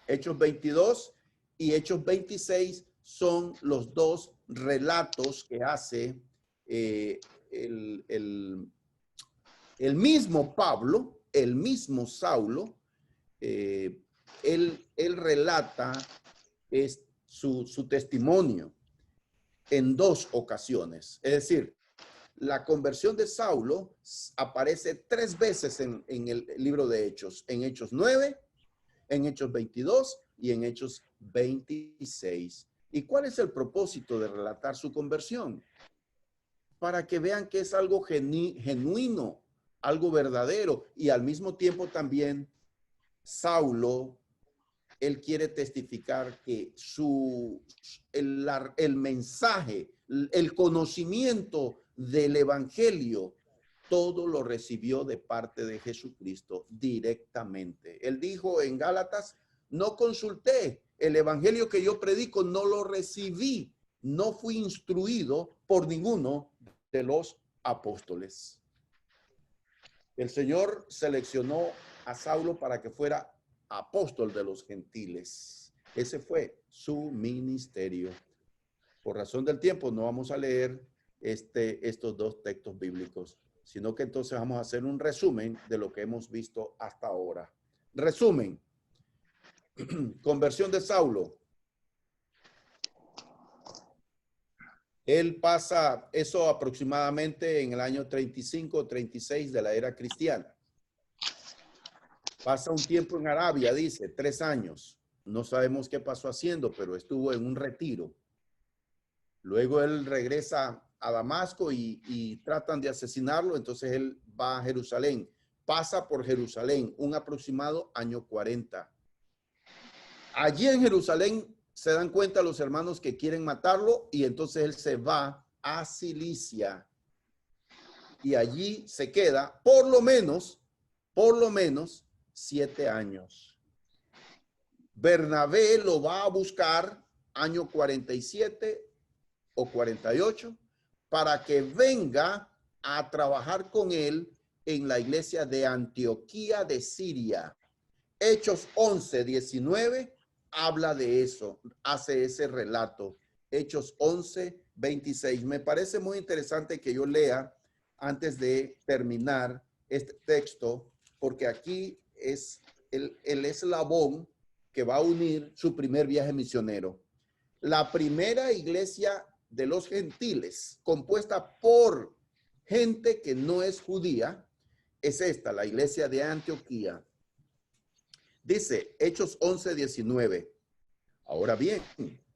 Hechos 22 y Hechos 26 son los dos relatos que hace el mismo Pablo, el mismo Saulo. Él relata su testimonio en 2 ocasiones. Es decir, la conversión de Saulo aparece 3 veces en el libro de Hechos. En Hechos 9, en Hechos 22 y en Hechos 26. ¿Y cuál es el propósito de relatar su conversión? Para que vean que es algo genuino, algo verdadero, y al mismo tiempo también Saulo, él quiere testificar que el mensaje, el conocimiento del evangelio, todo lo recibió de parte de Jesucristo directamente. Él dijo en Gálatas, no consulté, el evangelio que yo predico no lo recibí, no fui instruido por ninguno de los apóstoles. El Señor seleccionó a Saulo para que fuera apóstol de los gentiles. Ese fue su ministerio. Por razón del tiempo no vamos a leer estos 2 textos bíblicos, sino que entonces vamos a hacer un resumen de lo que hemos visto hasta ahora. Resumen. Conversión de Saulo. Él pasa eso aproximadamente en el año 35 o 36 de la era cristiana. Pasa un tiempo en Arabia, dice, 3 años. No sabemos qué pasó haciendo, pero estuvo en un retiro. Luego él regresa a Damasco y tratan de asesinarlo. Entonces él va a Jerusalén. Pasa por Jerusalén, un aproximado año 40. Allí en Jerusalén se dan cuenta los hermanos que quieren matarlo y entonces él se va a Cilicia. Y allí se queda por lo menos 7 años. Bernabé lo va a buscar año 47 o 48 para que venga a trabajar con él en la iglesia de Antioquía de Siria. Hechos 11, 19 habla de eso, hace ese relato. Hechos 11, 26. Me parece muy interesante que yo lea antes de terminar este texto, porque aquí es el eslabón que va a unir su primer viaje misionero. La primera iglesia de los gentiles, compuesta por gente que no es judía, es esta, la iglesia de Antioquía. Dice Hechos 11, 19. Ahora bien,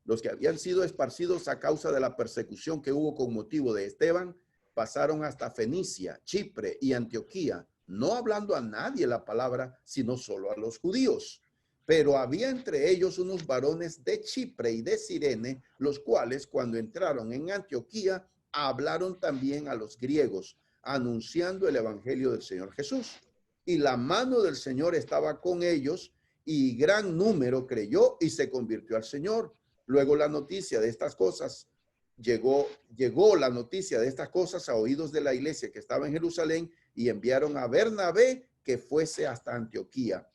los que habían sido esparcidos a causa de la persecución que hubo con motivo de Esteban, pasaron hasta Fenicia, Chipre y Antioquía, no hablando a nadie la palabra, sino solo a los judíos. Pero había entre ellos unos varones de Chipre y de Cirene, los cuales cuando entraron en Antioquía, hablaron también a los griegos, anunciando el evangelio del Señor Jesús. Y la mano del Señor estaba con ellos, y gran número creyó y se convirtió al Señor. Luego la noticia de estas cosas llegó la noticia de estas cosas a oídos de la iglesia que estaba en Jerusalén, y enviaron a Bernabé que fuese hasta Antioquía.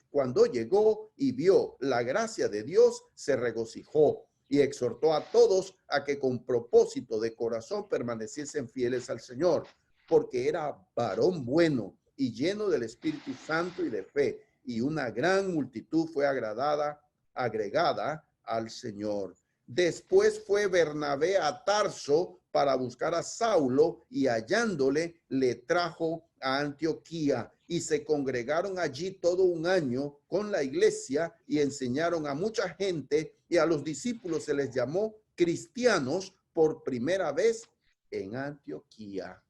Cuando llegó y vio la gracia de Dios, se regocijó y exhortó a todos a que con propósito de corazón permaneciesen fieles al Señor, porque era varón bueno y lleno del Espíritu Santo y de fe, y una gran multitud fue agregada al Señor. Después fue Bernabé a Tarso para buscar a Saulo, y hallándole le trajo a Antioquía, y se congregaron allí todo un año con la iglesia y enseñaron a mucha gente, y a los discípulos se les llamó cristianos por primera vez en Antioquía.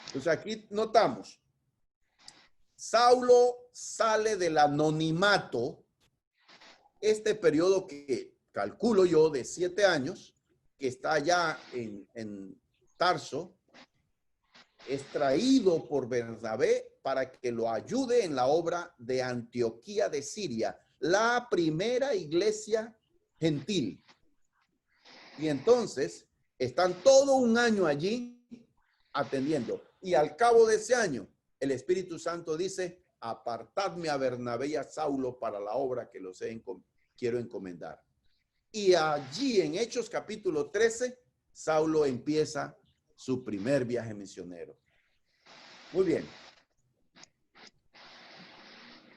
Entonces aquí notamos, Saulo sale del anonimato, este periodo que calculo yo de 7 años, que está allá en Tarso, es traído por Bernabé para que lo ayude en la obra de Antioquía de Siria, la primera iglesia gentil. Y entonces están todo un año allí atendiendo. Y al cabo de ese año, el Espíritu Santo dice, apartadme a Bernabé y a Saulo para la obra que quiero encomendar. Y allí en Hechos capítulo 13, Saulo empieza su primer viaje misionero. Muy bien.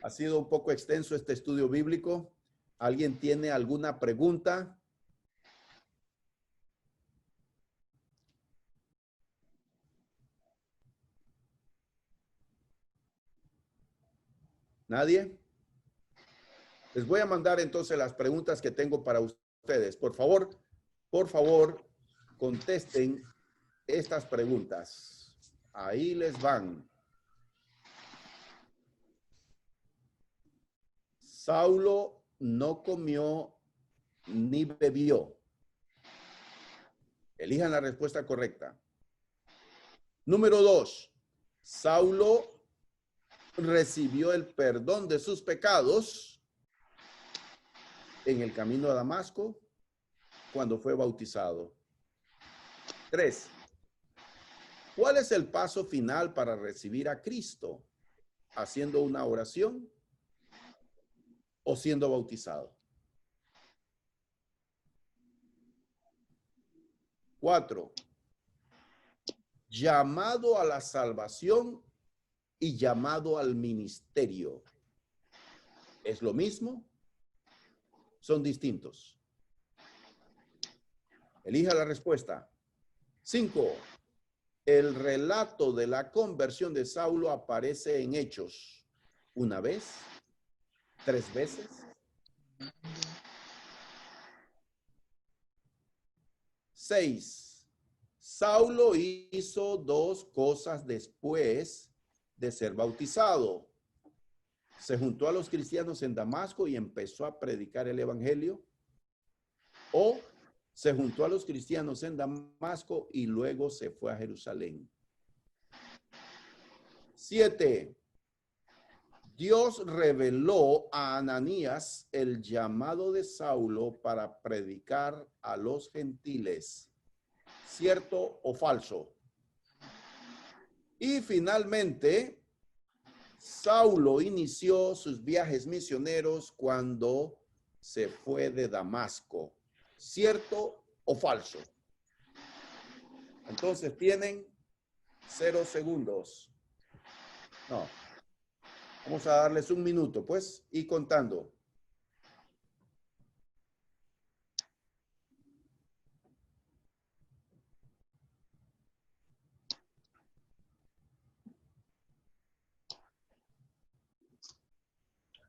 Ha sido un poco extenso este estudio bíblico. ¿Alguien tiene alguna pregunta? ¿Nadie? Les voy a mandar entonces las preguntas que tengo para ustedes. Por favor, contesten estas preguntas. Ahí les van. Saulo no comió ni bebió. Elijan la respuesta correcta. Número 2. Saulo recibió el perdón de sus pecados en el camino a Damasco cuando fue bautizado. 3. ¿Cuál es el paso final para recibir a Cristo? ¿Haciendo una oración o siendo bautizado? 4. Llamado a la salvación y llamado al ministerio. ¿Es lo mismo? Son distintos. Elija la respuesta. 5. El relato de la conversión de Saulo aparece en Hechos. ¿Una vez? ¿3 veces? 6. Saulo hizo 2 cosas después de ser bautizado. Se juntó a los cristianos en Damasco y empezó a predicar el evangelio. O se juntó a los cristianos en Damasco y luego se fue a Jerusalén. 7. Dios reveló a Ananías el llamado de Saulo para predicar a los gentiles. ¿Cierto o falso? Y finalmente, Saulo inició sus viajes misioneros cuando se fue de Damasco. ¿Cierto o falso? Entonces tienen 0 segundos. No. Vamos a darles 1 minuto, pues, y contando.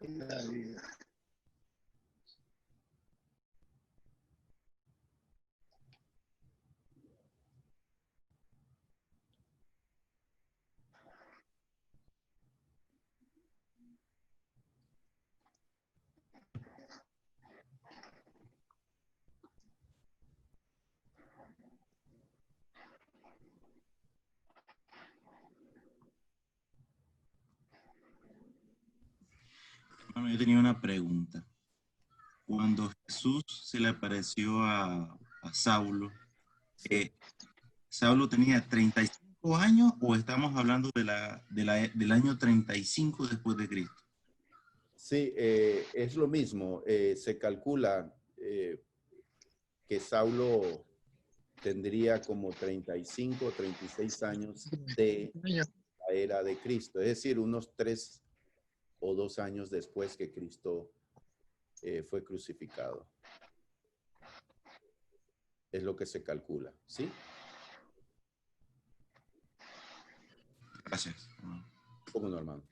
La vida. Bueno, yo tenía una pregunta. Cuando Jesús se le apareció a Saulo, ¿Saulo tenía 35 años o estamos hablando del año 35 después de Cristo? Sí, es lo mismo. Se calcula que Saulo tendría como 35 o 36 años de la era de Cristo, es decir, unos 3 o 2 años después que Cristo fue crucificado. Es lo que se calcula, ¿sí? Gracias. ¿Cómo no, hermano?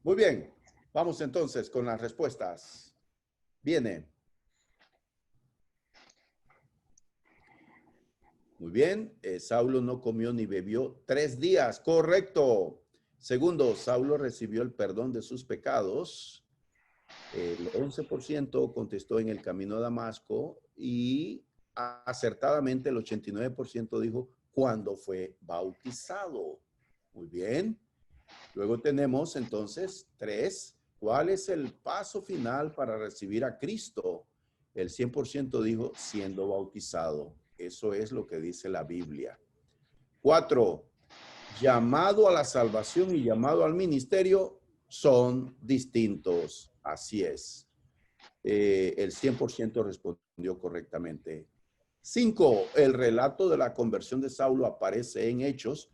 Muy bien, vamos entonces con las respuestas. Viene. Muy bien, Saulo no comió ni bebió 3 días, correcto. Segundo, Saulo recibió el perdón de sus pecados. El 11% contestó en el camino a Damasco y acertadamente el 89% dijo cuando fue bautizado. Muy bien. Luego tenemos entonces 3. ¿Cuál es el paso final para recibir a Cristo? El 100% dijo siendo bautizado. Eso es lo que dice la Biblia. 4. Llamado a la salvación y llamado al ministerio son distintos. Así es. El 100% respondió correctamente. 5. El relato de la conversión de Saulo aparece en Hechos.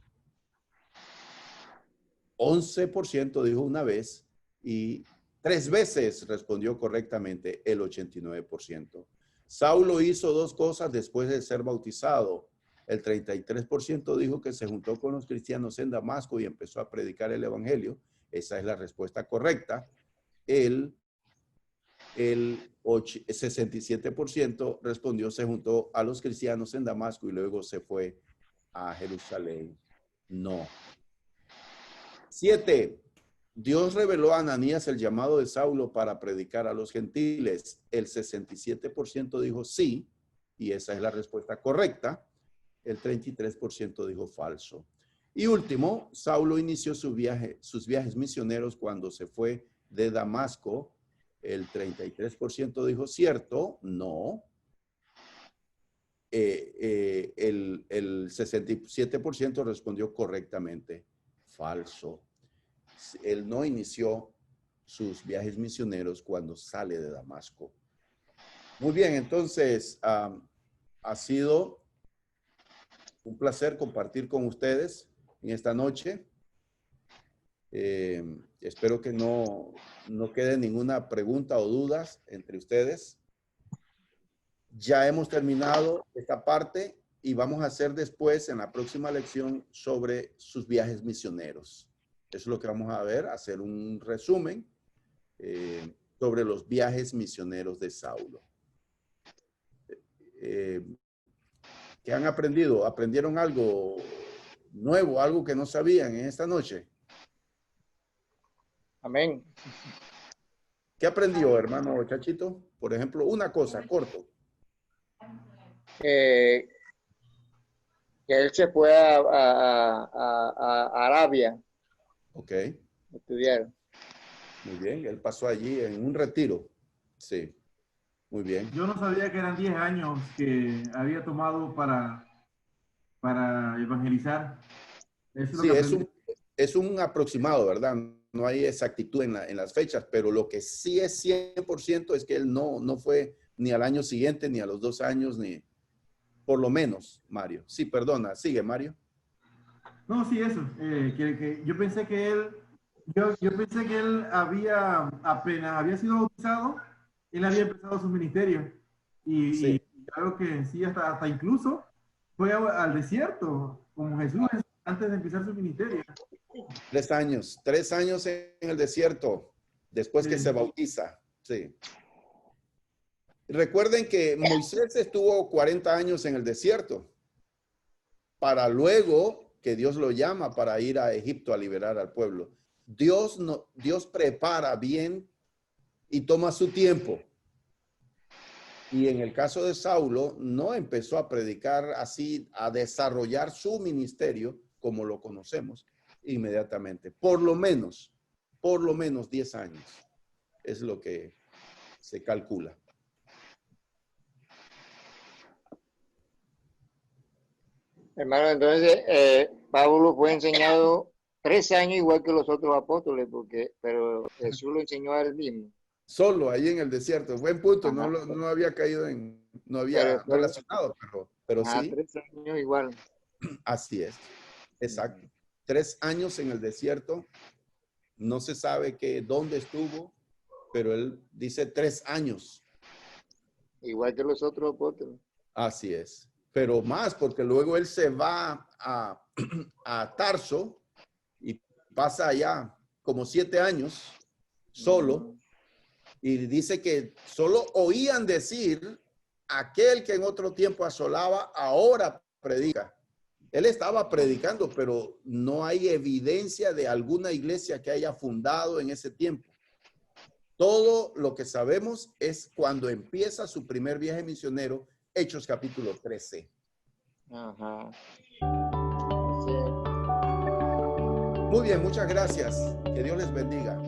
11% dijo una vez y 3 veces respondió correctamente el 89%. Saulo hizo 2 cosas después de ser bautizado. El 33% dijo que se juntó con los cristianos en Damasco y empezó a predicar el evangelio. Esa es la respuesta correcta. El 67% respondió se juntó a los cristianos en Damasco y luego se fue a Jerusalén. No. 7. Dios reveló a Ananías el llamado de Saulo para predicar a los gentiles. El 67% dijo sí, y esa es la respuesta correcta. El 33% dijo falso. Y último, Saulo inició sus viajes misioneros cuando se fue de Damasco. El 33% dijo cierto, no. El 67% respondió correctamente, falso. Él no inició sus viajes misioneros cuando sale de Damasco. Muy bien, entonces ha sido un placer compartir con ustedes en esta noche. Espero que no quede ninguna pregunta o dudas entre ustedes. Ya hemos terminado esta parte y vamos a hacer después en la próxima lección sobre sus viajes misioneros. Eso es lo que vamos a ver, hacer un resumen sobre los viajes misioneros de Saulo. ¿Qué han aprendido? ¿Aprendieron algo nuevo, algo que no sabían en esta noche? Amén. ¿Qué aprendió, hermano Chachito? Por ejemplo, una cosa, corto. Que él se fue a Arabia Ok, a estudiar. muy bien. Él pasó allí en un retiro. Sí, muy bien. Yo no sabía que eran 10 años que había tomado para evangelizar. Eso es lo Sí, que aprendí. es un aproximado, ¿verdad? No hay exactitud en las fechas, pero lo que sí es 100% es que él no fue ni al año siguiente, ni a los 2 años, ni por lo menos, Mario. Sí, perdona. Sigue, Mario. No, sí, eso. Que yo pensé que él, yo pensé que él apenas había sido bautizado, él había empezado su ministerio. Sí. Y claro que sí, hasta incluso fue al desierto, como Jesús, antes de empezar su ministerio. 3 años. 3 años en el desierto, después que Sí. se bautiza. Sí. Recuerden que Moisés estuvo 40 años en el desierto para luego que Dios lo llama para ir a Egipto a liberar al pueblo. Dios prepara bien y toma su tiempo. Y en el caso de Saulo, no empezó a predicar así, a desarrollar su ministerio como lo conocemos, inmediatamente. Por lo menos 10 años es lo que se calcula. Hermano, entonces Pablo fue enseñado 3 años igual que los otros apóstoles, pero Jesús lo enseñó a él mismo. Solo ahí en el desierto. Buen punto, no había caído no había relacionado, pero sí. 3 años igual. Así es, exacto. 3 años en el desierto, no se sabe dónde estuvo, pero él dice 3 años. Igual que los otros apóstoles. Así es, pero más, porque luego él se va a Tarso y pasa allá como 7 años solo, y dice que solo oían decir, aquel que en otro tiempo asolaba, ahora predica. Él estaba predicando, pero no hay evidencia de alguna iglesia que haya fundado en ese tiempo. Todo lo que sabemos es cuando empieza su primer viaje misionero, Hechos capítulo 13. Ajá. Muy bien, muchas gracias. Que Dios les bendiga.